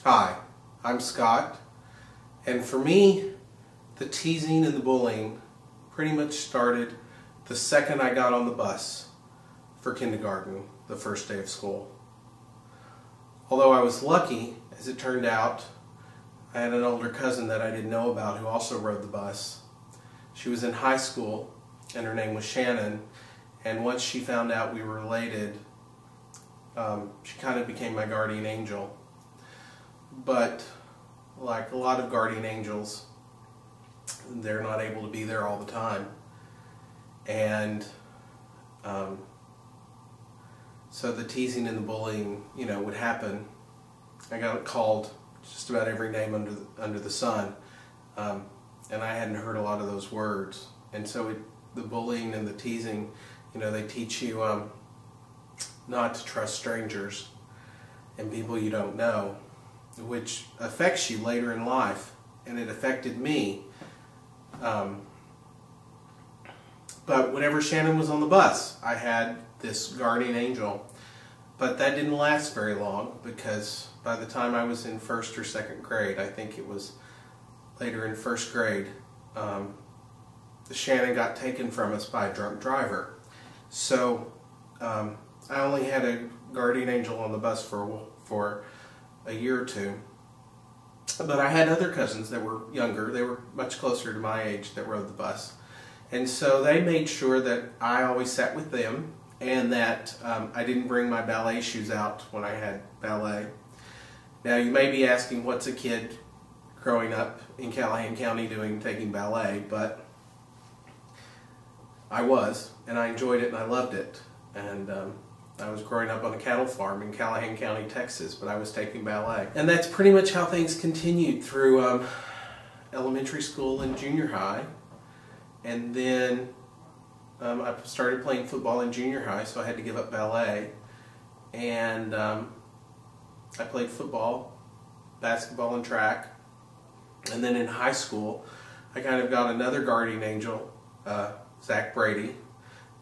Hi, I'm Scott, and for me, the teasing and the bullying pretty much started the second I got on the bus for kindergarten, the first day of school. Although I was lucky, as it turned out, I had an older cousin that I didn't know about who also rode the bus. She was in high school, and her name was Shanna, and once she found out we were related, she kind of became my guardian angel. But like a lot of guardian angels, they're not able to be there all the time. And so the teasing and the bullying, would happen. I got called just about every name under the sun, and I hadn't heard a lot of those words. And so the bullying and the teasing, they teach you not to trust strangers and people you don't know, which affects you later in life, and it affected me. But whenever Shannon was on the bus, I had this guardian angel. But that didn't last very long, because by the time I was in first or second grade, I think it was later in first grade, Shannon got taken from us by a drunk driver. So I only had a guardian angel on the bus for a year or two. But I had other cousins that were younger. They were much closer to my age that rode the bus. And so they made sure that I always sat with them, and that I didn't bring my ballet shoes out when I had ballet. Now you may be asking, what's a kid growing up in Callahan County doing taking ballet? But I was, and I enjoyed it and I loved it. And I was growing up on a cattle farm in Callahan County, Texas, but I was taking ballet. And that's pretty much how things continued through elementary school and junior high. And then I started playing football in junior high, so I had to give up ballet. And I played football, basketball, and track. And then in high school, I kind of got another guardian angel, Zach Brady,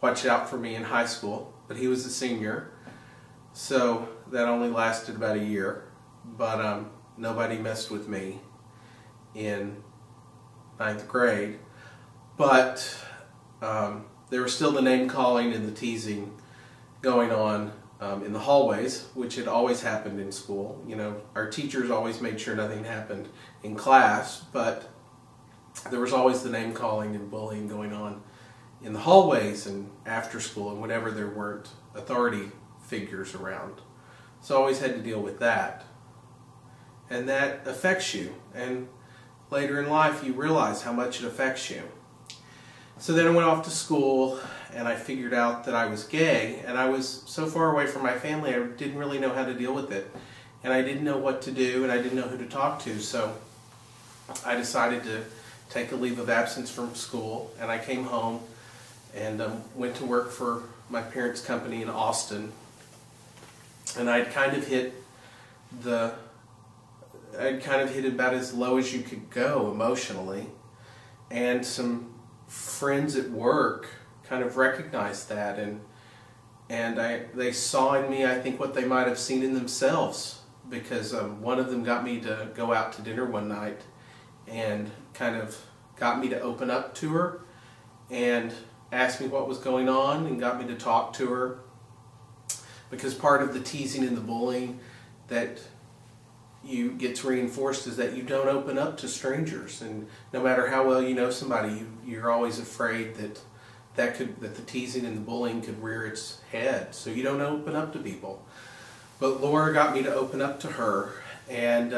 watched out for me in high school. But he was a senior, so that only lasted about a year. But nobody messed with me in 9th grade. But there was still the name calling and the teasing going on in the hallways, which had always happened in school. Our teachers always made sure nothing happened in class, but there was always the name calling and bullying going on in the hallways and after school and whenever there weren't authority figures around. So I always had to deal with that. And that affects you. And later in life you realize how much it affects you. So then I went off to school and I figured out that I was gay, and I was so far away from my family I didn't really know how to deal with it. And I didn't know what to do, and I didn't know who to talk to. So I decided to take a leave of absence from school, and I came home and went to work for my parents' company in Austin. And I'd kind of hit about as low as you could go emotionally. And some friends at work kind of recognized that, and they saw in me, I think, what they might have seen in themselves, because one of them got me to go out to dinner one night and kind of got me to open up to her and asked me what was going on and got me to talk to her, because part of the teasing and the bullying that you gets reinforced is that you don't open up to strangers. And no matter how well you know somebody, you're always afraid that the teasing and the bullying could rear its head, so you don't open up to people. But Lora got me to open up to her, and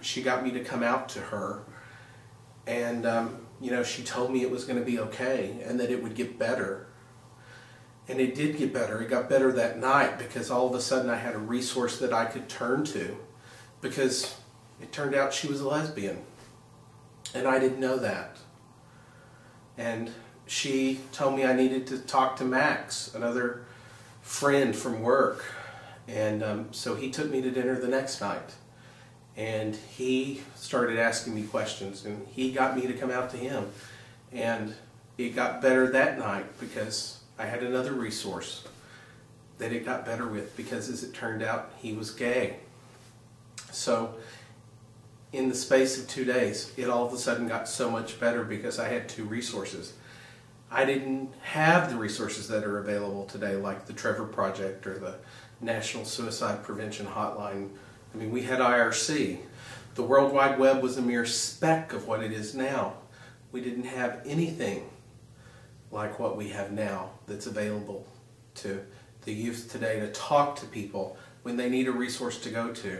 she got me to come out to her, and she told me it was going to be okay and that it would get better. And it did get better. It got better that night, because all of a sudden I had a resource that I could turn to, because it turned out she was a lesbian. And I didn't know that. And she told me I needed to talk to Max, another friend from work. And so he took me to dinner the next night. And he started asking me questions, and he got me to come out to him. And it got better that night because I had another resource that it got better with, because as it turned out, he was gay. So in the space of 2 days, it all of a sudden got so much better because I had 2 resources. I didn't have the resources that are available today, like the Trevor Project or the National Suicide Prevention Hotline. I mean, we had IRC. The World Wide Web was a mere speck of what it is now. We didn't have anything like what we have now that's available to the youth today to talk to people when they need a resource to go to.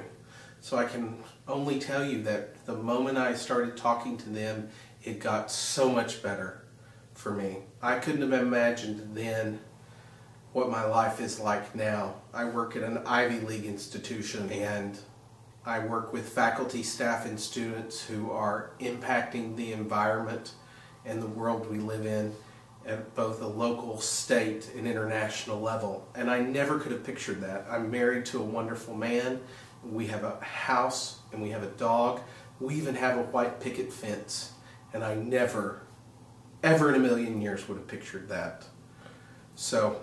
So I can only tell you that the moment I started talking to them, it got so much better for me. I couldn't have imagined then what my life is like now. I work at an Ivy League institution, and I work with faculty, staff, and students who are impacting the environment and the world we live in at both a local, state, and international level. And I never could have pictured that. I'm married to a wonderful man. We have a house and we have a dog. We even have a white picket fence. And I never, ever in a million years would have pictured that. So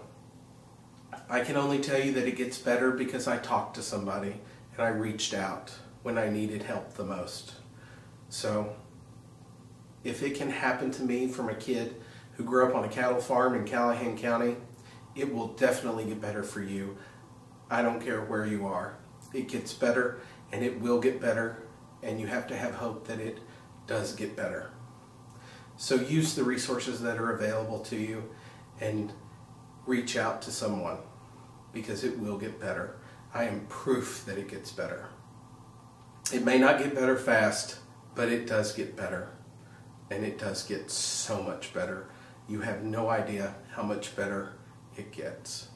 I can only tell you that it gets better because I talked to somebody and I reached out when I needed help the most. So if it can happen to me from a kid who grew up on a cattle farm in Callahan County, it will definitely get better for you. I don't care where you are. It gets better, and it will get better, and you have to have hope that it does get better. So use the resources that are available to you and reach out to someone, because it will get better. I am proof that it gets better. It may not get better fast, but it does get better, and it does get so much better. You have no idea how much better it gets.